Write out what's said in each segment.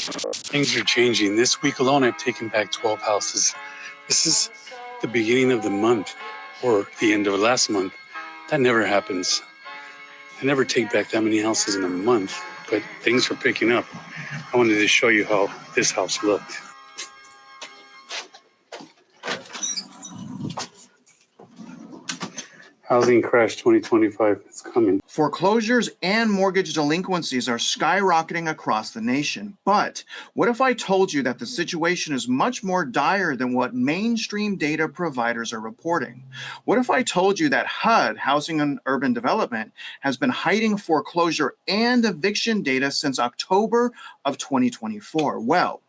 Things are changing. This week alone, I've taken back 12 houses. This is the beginning of the month or the end of last month. That never happens. I never take back that many houses in a month, but things are picking up. I wanted to show you how this house looked. Housing crash 2025, it's coming. Foreclosures and mortgage delinquencies are skyrocketing across the nation. But what if I told you that the situation is much more dire than what mainstream data providers are reporting? What if I told you that HUD, Housing and Urban Development, has been hiding foreclosure and eviction data since October of 2024? Well,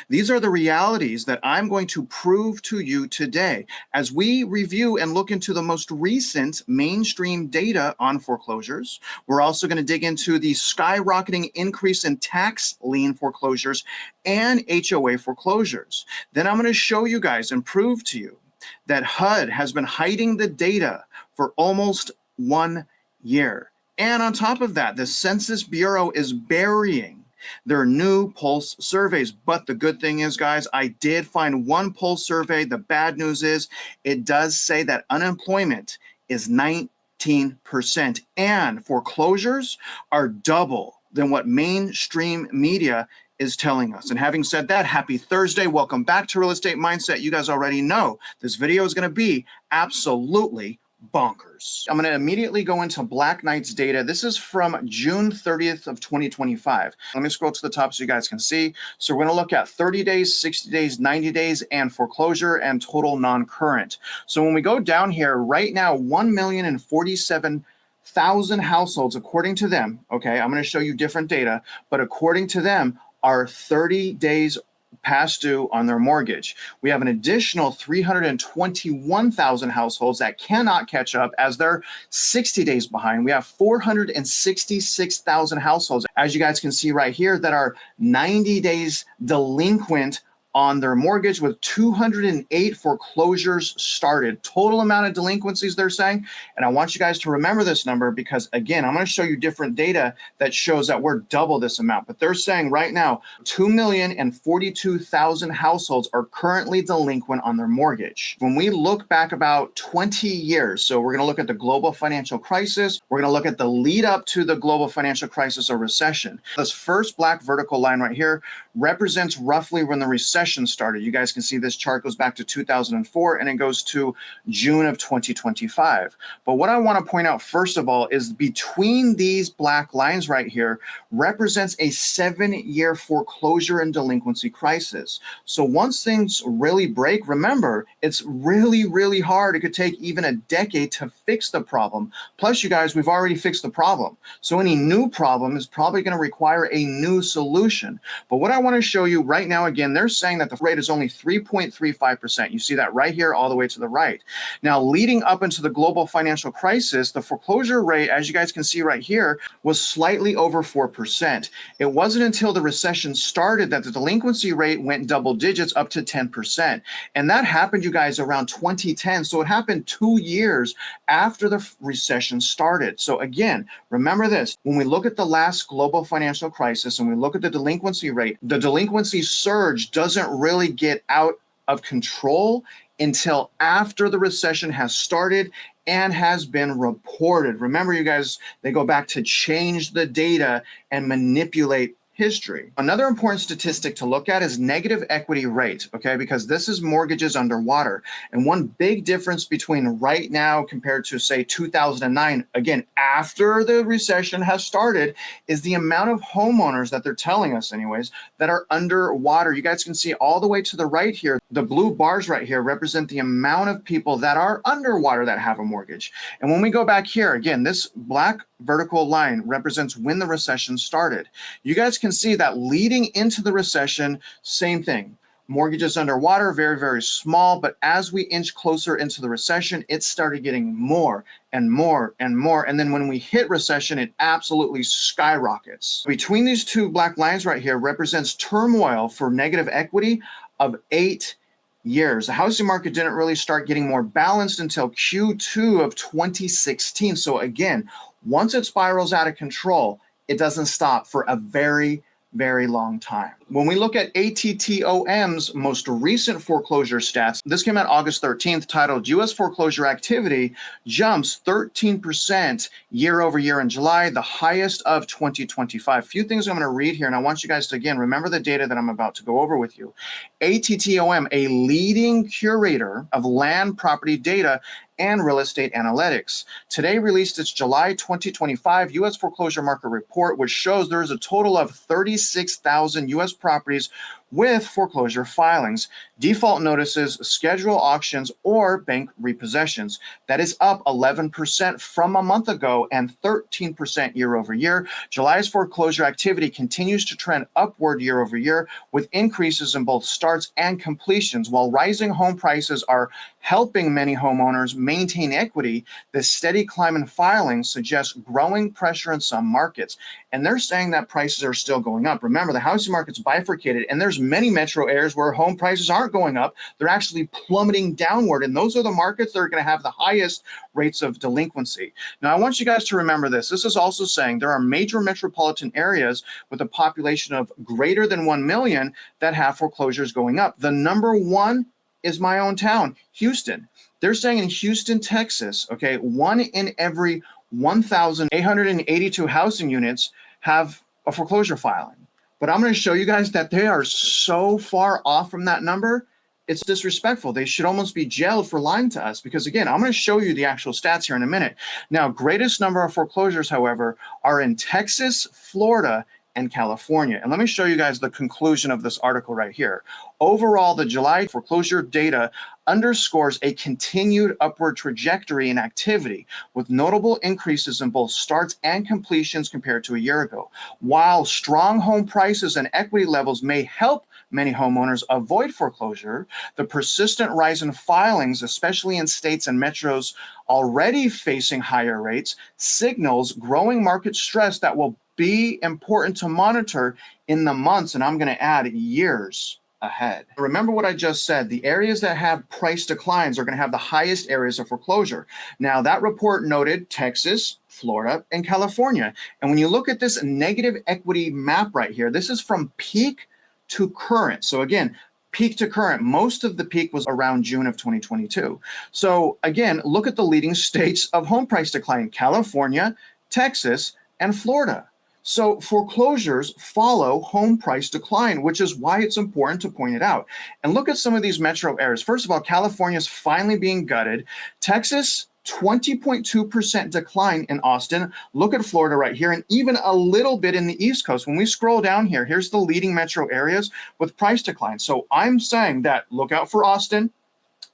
these are the realities that I'm going to prove to you today as we review and look into the most recent mainstream data on foreclosures. We're also going to dig into the skyrocketing increase in tax lien foreclosures and HOA foreclosures. Then I'm going to show you guys and prove to you that HUD has been hiding the data for almost 1 year. And on top of that, the Census Bureau is burying their new pulse surveys. But the good thing is, guys, I did find one pulse survey. The bad news is it does say that unemployment is 19% and foreclosures are double than what mainstream media is telling us. And having said that, happy Thursday. Welcome back to Real Estate Mindset. You guys already know this video is going to be absolutely bonkers. I'm going to immediately go into Black Knight's data. This is from June 30th of 2025. Let me scroll to the top so you guys can see. So we're going to look at 30 days, 60 days, 90 days, and foreclosure and total non-current. So when we go down here right now, 1,047,000 households, according to them, okay, I'm going to show you different data, but according to them, are 30 days past due on their mortgage. We have an additional 321,000 households that cannot catch up as they're 60 days behind. We have 466,000 households, as you guys can see right here, that are 90 days delinquent on their mortgage, with 208 foreclosures started. Total amount of delinquencies they're saying. And I want you guys to remember this number because, again, I'm going to show you different data that shows that we're double this amount. But they're saying right now 2,042,000 households are currently delinquent on their mortgage. When we look back about 20 years, so we're going to look at the global financial crisis, we're going to look at the lead up to the global financial crisis or recession. This first black vertical line right here represents roughly when the recession started. You guys can see this chart goes back to 2004 and it goes to June of 2025. But what I want to point out first of all is between these black lines right here represents a 7-year foreclosure and delinquency crisis. So once things really break, remember, it's really, really hard. It could take even a decade to fix the problem. Plus, you guys, we've already fixed the problem. So any new problem is probably going to require a new solution. But what I want to show you right now, again, they're saying that the rate is only 3.35%. You see that right here all the way to the right. Now, leading up into the global financial crisis, the foreclosure rate, as you guys can see right here, was slightly over 4%. It wasn't until the recession started that the delinquency rate went double digits up to 10%. And that happened, you guys, around 2010. So it happened 2 years after the recession started. So again, remember this, when we look at the last global financial crisis and we look at the delinquency rate, the delinquency surge doesn't really get out of control until after the recession has started and has been reported. Remember, you guys, they go back to change the data and manipulate history. Another important statistic to look at is negative equity rate, okay, because this is mortgages underwater. And one big difference between right now compared to, say, 2009, again, after the recession has started, is the amount of homeowners that they're telling us anyways, that are underwater. You guys can see all the way to the right here, the blue bars right here represent the amount of people that are underwater that have a mortgage. And when we go back here, again, this black vertical line represents when the recession started. You guys can see that leading into the recession, same thing. Mortgages underwater, very, very small. But as we inch closer into the recession, it started getting more and more and more. And then when we hit recession, it absolutely skyrockets. Between these two black lines right here represents turmoil for negative equity of 8 years. The housing market didn't really start getting more balanced until Q2 of 2016. So again, once it spirals out of control, it doesn't stop for a very, very long time. When we look at ATTOM's most recent foreclosure stats, this came out August 13th, titled U.S. Foreclosure Activity Jumps 13% year over year in July, the highest of 2025. Few things I'm going to read here, and I want you guys to, again, remember the data that I'm about to go over with you. ATTOM, a leading curator of land property data and real estate analytics, today released its July 2025 U.S. foreclosure market report, which shows there is a total of 36,000 U.S. properties with foreclosure filings, default notices, schedule auctions, or bank repossessions. That is up 11% from a month ago and 13% year over year. July's foreclosure activity continues to trend upward year over year, with increases in both starts and completions. While rising home prices are helping many homeowners maintain equity, the steady climb in filings suggests growing pressure in some markets. And they're saying that prices are still going up. Remember, the housing market's bifurcated, and there's many metro areas where home prices aren't going up. They're actually plummeting downward. And those are the markets that are going to have the highest rates of delinquency. Now, I want you guys to remember this. This is also saying there are major metropolitan areas with a population of greater than 1 million that have foreclosures going up. The number one is my own town, Houston. They're saying in Houston, Texas, okay, 1 in every 1,882 housing units have a foreclosure filing. But I'm going to show you guys that they are so far off from that number. It's disrespectful. They should almost be jailed for lying to us, because again, I'm going to show you the actual stats here in a minute. Now, greatest number of foreclosures, however, are in Texas, Florida, and California. And let me show you guys the conclusion of this article right here. Overall, the July foreclosure data underscores a continued upward trajectory in activity, with notable increases in both starts and completions compared to a year ago. While strong home prices and equity levels may help many homeowners avoid foreclosure, the persistent rise in filings, especially in states and metros already facing higher rates, signals growing market stress that will be important to monitor in the months, and I'm going to add years ahead. Remember what I just said. The areas that have price declines are going to have the highest areas of foreclosure. Now, that report noted Texas, Florida, and California. And when you look at this negative equity map right here, this is from peak to current. So again, peak to current, most of the peak was around June of 2022. So again, look at the leading states of home price decline: California, Texas, and Florida. So foreclosures follow home price decline, which is why it's important to point it out. And look at some of these metro areas. First of all, California is finally being gutted. Texas, 20.2% decline in Austin. Look at Florida right here, and even a little bit in the East Coast. When we scroll down here, here's the leading metro areas with price decline. So I'm saying that look out for Austin,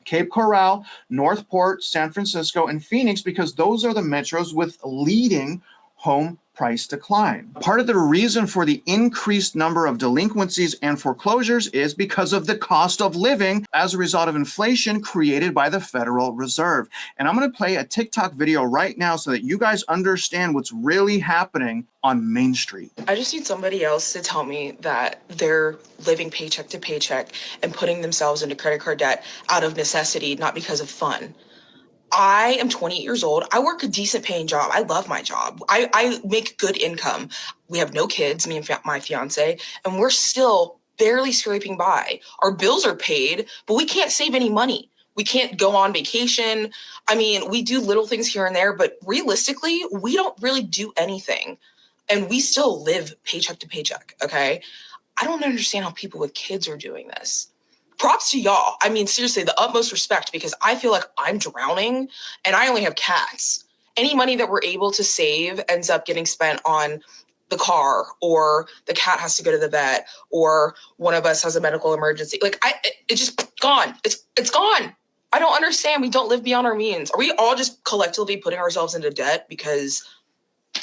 Cape Coral, Northport, San Francisco, and Phoenix, because those are the metros with leading home price decline. Part of the reason for the increased number of delinquencies and foreclosures is because of the cost of living as a result of inflation created by the Federal Reserve. And I'm going to play a TikTok video right now so that you guys understand what's really happening on Main Street. I just need somebody else to tell me that they're living paycheck to paycheck and putting themselves into credit card debt out of necessity, not because of fun. I am 28 years old. I work a decent paying job. I love my job. I make good income. We have no kids, me and my fiance, and we're still barely scraping by. Our bills are paid, but we can't save any money. We can't go on vacation. I mean, we do little things here and there, but realistically, we don't really do anything. And we still live paycheck to paycheck, okay? I don't understand how people with kids are doing this. Props to y'all. I mean, seriously, the utmost respect, because I feel like I'm drowning and I only have cats. Any money that we're able to save ends up getting spent on the car, or the cat has to go to the vet, or one of us has a medical emergency. Like, it's just gone. It's gone. I don't understand. We don't live beyond our means. Are we all just collectively putting ourselves into debt because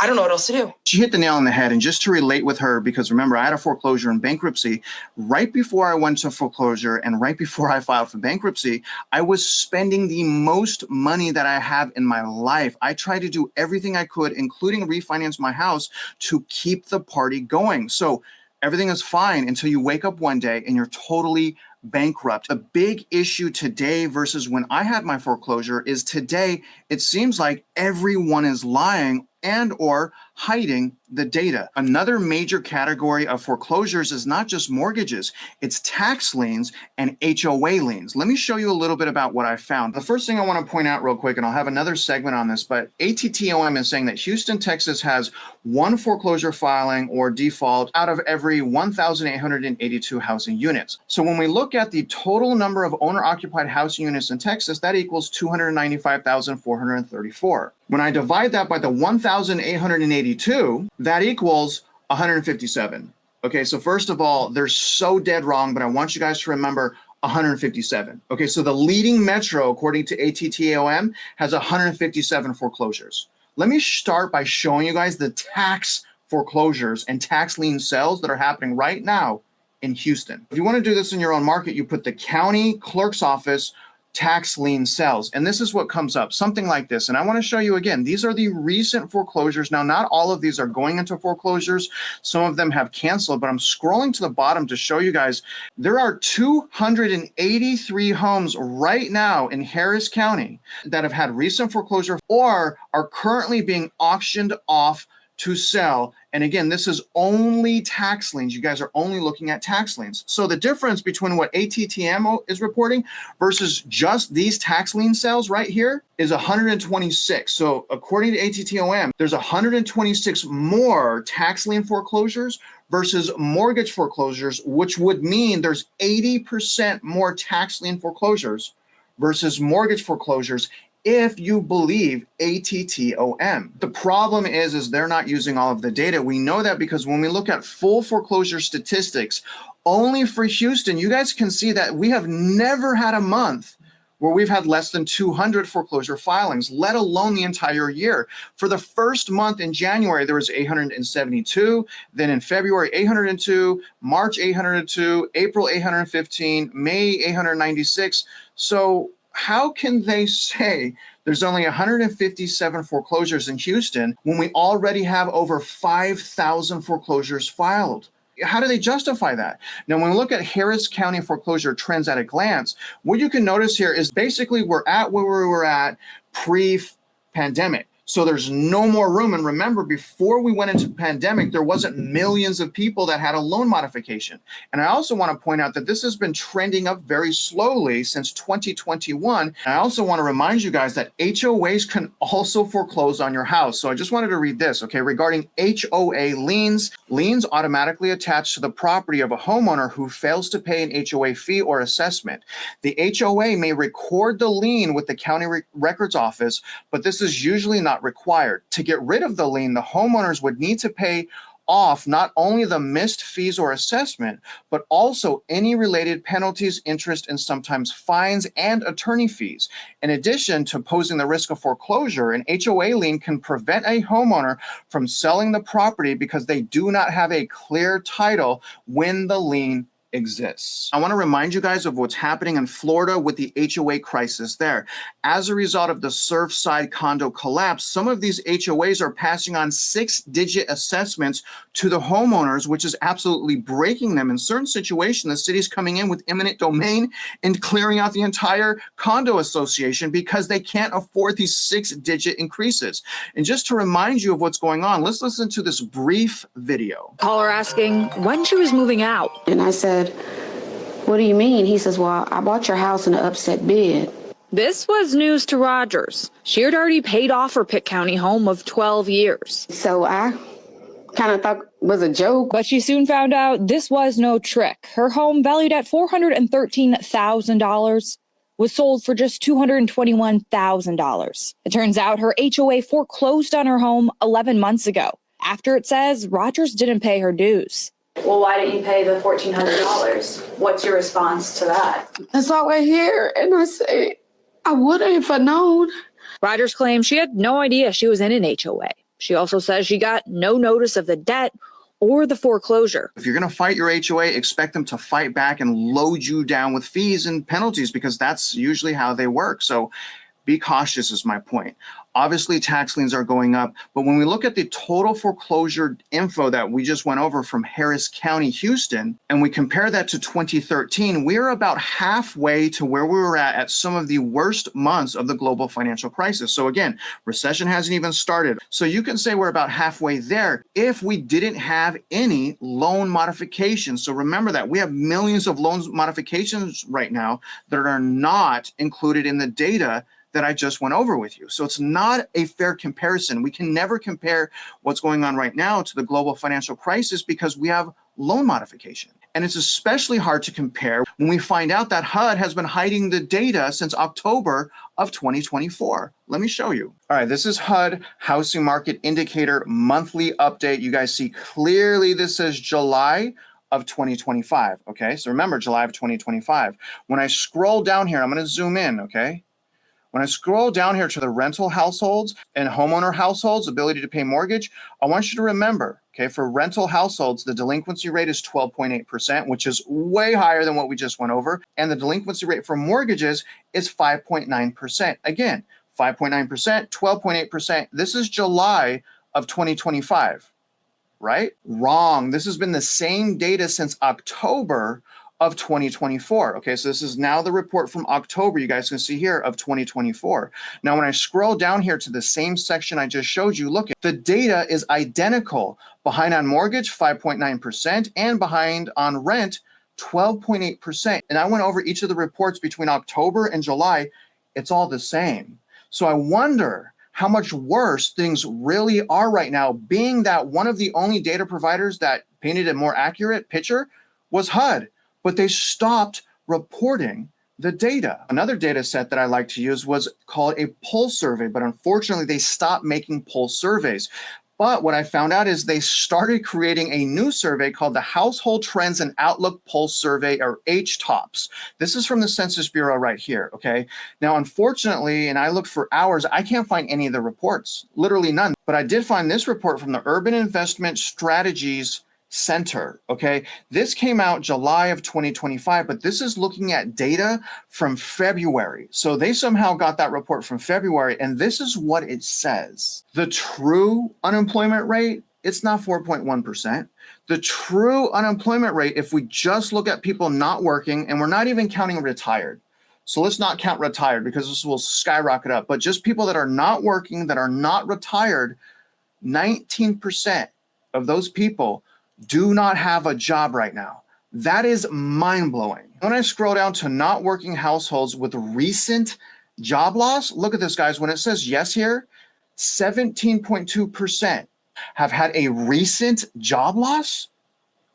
I don't know what else to do? She hit the nail on the head. And just to relate with her, because remember, I had a foreclosure and bankruptcy. Right before I went to foreclosure and right before I filed for bankruptcy, I was spending the most money that I have in my life. I tried to do everything I could, including refinance my house, to keep the party going. So everything is fine until you wake up one day and you're totally bankrupt. A big issue today versus when I had my foreclosure is today, it seems like everyone is lying and or hiding the data. Another major category of foreclosures is not just mortgages, it's tax liens and HOA liens. Let me show you a little bit about what I found. The first thing I want to point out real quick, and I'll have another segment on this, but ATTOM is saying that Houston, Texas has one foreclosure filing or default out of every 1,882 housing units. So when we look at the total number of owner-occupied housing units in Texas, that equals 295,434. When I divide that by the 1,882, that equals 157. Okay, so first of all, they're so dead wrong, but I want you guys to remember 157. Okay, so the leading metro, according to ATTOM, has 157 foreclosures. Let me start by showing you guys the tax foreclosures and tax lien sales that are happening right now in Houston. If you want to do this in your own market, you put the county clerk's office tax lien sales. And this is what comes up, something like this. And I want to show you again, these are the recent foreclosures. Now, not all of these are going into foreclosures. Some of them have canceled, but I'm scrolling to the bottom to show you guys, there are 283 homes right now in Harris County that have had recent foreclosure or are currently being auctioned off to sell. And again, this is only tax liens. You guys are only looking at tax liens. So the difference between what ATTM is reporting versus just these tax lien sales right here is 126. So according to ATTOM, there's 126 more tax lien foreclosures versus mortgage foreclosures, which would mean there's 80% more tax lien foreclosures versus mortgage foreclosures if you believe ATTOM. The problem is they're not using all of the data. We know that because when we look at full foreclosure statistics, only for Houston, you guys can see that we have never had a month where we've had less than 200 foreclosure filings, let alone the entire year. For the first month in January, there was 872. Then in February, 802, March, 802, April, 815, May, 896. So how can they say there's only 157 foreclosures in Houston when we already have over 5,000 foreclosures filed? How do they justify that? Now, when we look at Harris County foreclosure trends at a glance, what you can notice here is basically we're at where we were at pre-pandemic. So there's no more room. And remember, before we went into the pandemic, there wasn't millions of people that had a loan modification. And I also want to point out that this has been trending up very slowly since 2021. And I also want to remind you guys that HOAs can also foreclose on your house. So I just wanted to read this, okay? Regarding HOA liens, liens automatically attach to the property of a homeowner who fails to pay an HOA fee or assessment. The HOA may record the lien with the county records office, but this is usually not required. To get rid of the lien, the homeowners would need to pay off not only the missed fees or assessment, but also any related penalties, interest, and sometimes fines and attorney fees. In addition to posing the risk of foreclosure, an HOA lien can prevent a homeowner from selling the property because they do not have a clear title when the lien exists. I want to remind you guys of what's happening in Florida with the HOA crisis there. As a result of the Surfside condo collapse, some of these HOAs are passing on 6-digit assessments to the homeowners, which is absolutely breaking them. In certain situations, the city's coming in with eminent domain and clearing out the entire condo association because they can't afford these 6-digit increases. And just to remind you of what's going on, let's listen to this brief video. Caller asking when she was moving out. And I said, "What do you mean?" He says, "Well, I bought your house in an upset bid." This was news to Rogers. She had already paid off her Pitt County home of 12 years. So I kind of thought it was a joke. But she soon found out this was no trick. Her home, valued at $413,000, was sold for just $221,000. It turns out her HOA foreclosed on her home 11 months ago, after it says Rogers didn't pay her dues. Well, why didn't you pay the $1,400? What's your response to that? That's all I hear. And I say, I would have if I known. Rogers claims she had no idea she was in an HOA. She also says she got no notice of the debt or the foreclosure. If you're going to fight your HOA, expect them to fight back and load you down with fees and penalties because that's usually how they work. So be cautious is my point. Obviously, tax liens are going up. But when we look at the total foreclosure info that we just went over from Harris County, Houston, and we compare that to 2013, we're about halfway to where we were at some of the worst months of the global financial crisis. So again, recession hasn't even started. So you can say we're about halfway there if we didn't have any loan modifications. So remember that we have millions of loan modifications right now that are not included in the data that I just went over with you. So it's not a fair comparison. We can never compare what's going on right now to the global financial crisis because we have loan modification. And it's especially hard to compare when we find out that HUD has been hiding the data since October of 2024. Let me show you. All right, this is HUD Housing Market Indicator monthly update. You guys see clearly this says July of 2025, okay? So remember, July of 2025. When I scroll down here, I'm gonna zoom in, okay? When I scroll down here to the rental households and homeowner households, ability to pay mortgage, I want you to remember, okay, for rental households, the delinquency rate is 12.8%, which is way higher than what we just went over. And the delinquency rate for mortgages is 5.9%. Again, 5.9%, 12.8%. This is July of 2025, right? Wrong. This has been the same data since October of 2024. Okay, so this is now the report from October, you guys can see here, of 2024. Now, when I scroll down here to the same section I just showed you, look, the data is identical. Behind on mortgage, 5.9%, and behind on rent, 12.8%. And I went over each of the reports between October and July. It's all the same. So I wonder how much worse things really are right now, being that one of the only data providers that painted a more accurate picture was HUD. But they stopped reporting the data. Another data set that I like to use was called a pulse survey, but unfortunately they stopped making pulse surveys. But what I found out is they started creating a new survey called the Household Trends and Outlook Pulse Survey, or HTOPS. This is from the Census Bureau right here, okay? Now, unfortunately, and I looked for hours, I can't find any of the reports, literally none. But I did find this report from the Urban Investment Strategies Center, okay? This came out July of 2025, but this is looking at data from February. So they somehow got that report from February, and this is what it says. The true unemployment rate, it's not 4.1%. The true unemployment rate, if we just look at people not working, and we're not even counting retired. So let's not count retired because this will skyrocket up, but just people that are not working, that are not retired, 19% of those people do not have a job right now. That is mind-blowing. When I scroll down to not working households with recent job loss, look at this, guys. When it says yes here, 17.2% have had a recent job loss.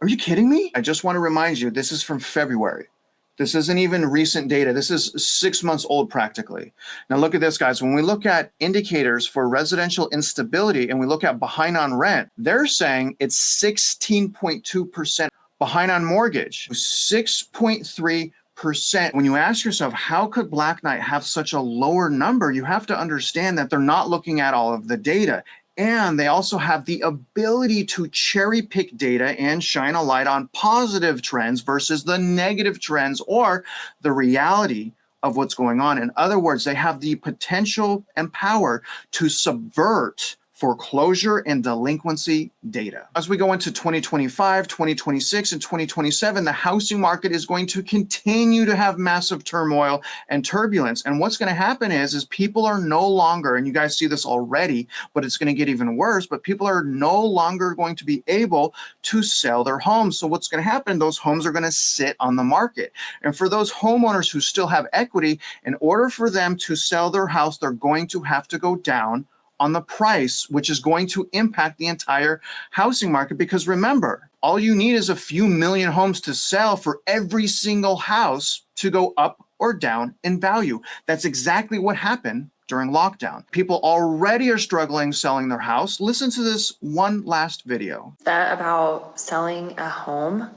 Are you kidding me? I just want to remind you, this is from February. This isn't even recent data. This is 6 months old practically. Now look at this, guys. When we look at indicators for residential instability and we look at behind on rent, they're saying it's 16.2%. Behind on mortgage, 6.3%. When you ask yourself, how could Black Knight have such a lower number? You have to understand that they're not looking at all of the data. And they also have the ability to cherry pick data and shine a light on positive trends versus the negative trends or the reality of what's going on. In other words, they have the potential and power to subvert foreclosure and delinquency data. As we go into 2025, 2026, and 2027, the housing market is going to continue to have massive turmoil and turbulence. And what's going to happen is people are no longer, and you guys see this already, but it's going to get even worse, but people are no longer going to be able to sell their homes. So what's going to happen? Those homes are going to sit on the market. And for those homeowners who still have equity, in order for them to sell their house, they're going to have to go down on the price, which is going to impact the entire housing market. Because remember, all you need is a few million homes to sell for every single house to go up or down in value. That's exactly what happened during lockdown. People already are struggling selling their house. Listen to this one last video. That about selling a home.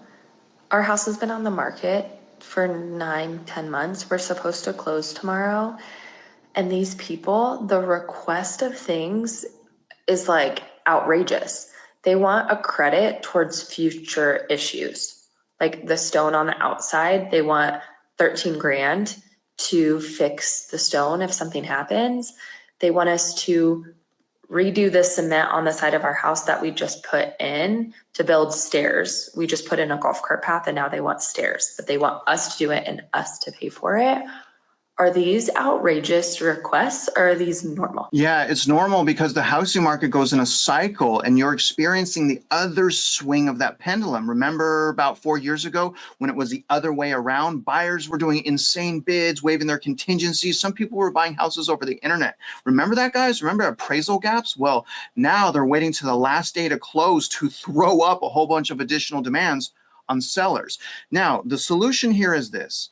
Our house has been on the market for 9-10 months. We're supposed to close tomorrow. And these people, the request of things is like outrageous. They want a credit towards future issues. Like the stone on the outside, they want 13 grand to fix the stone if something happens. They want us to redo the cement on the side of our house that we just put in to build stairs. We just put in a golf cart path and now they want stairs, but they want us to do it and us to pay for it. Are these outrageous requests or are these normal? Yeah, it's normal because the housing market goes in a cycle and you're experiencing the other swing of that pendulum. Remember about 4 years ago when it was the other way around? Buyers were doing insane bids, waiving their contingencies. Some people were buying houses over the internet. Remember that, guys? Remember appraisal gaps? Well, now they're waiting to the last day to close to throw up a whole bunch of additional demands on sellers. Now, the solution here is this.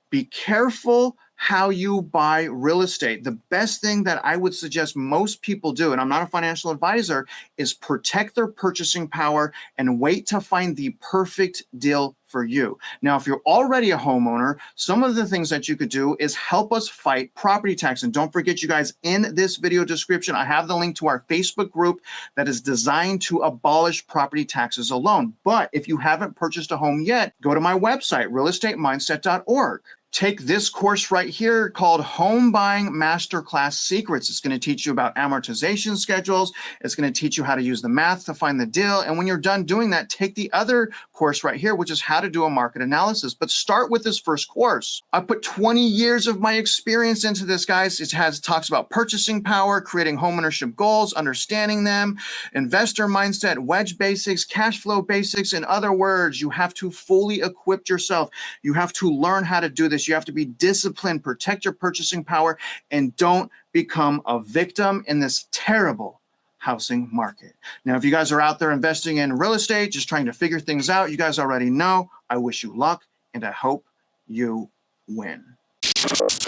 Be careful how you buy real estate. The best thing that I would suggest most people do, and I'm not a financial advisor, is protect their purchasing power and wait to find the perfect deal for you. Now, if you're already a homeowner, some of the things that you could do is help us fight property tax. And don't forget, you guys, in this video description, I have the link to our Facebook group that is designed to abolish property taxes alone. But if you haven't purchased a home yet, go to my website, realestatemindset.org. Take this course right here called Home Buying Masterclass Secrets. It's going to teach you about amortization schedules. It's going to teach you how to use the math to find the deal. And when you're done doing that, take the other course right here, which is how to do a market analysis. But start with this first course. I put 20 years of my experience into this, guys. It talks about purchasing power, creating homeownership goals, understanding them, investor mindset, wedge basics, cash flow basics. In other words, you have to fully equip yourself. You have to learn how to do this. You have to be disciplined, protect your purchasing power, and don't become a victim in this terrible housing market. Now, if you guys are out there investing in real estate, just trying to figure things out, you guys already know, I wish you luck and I hope you win.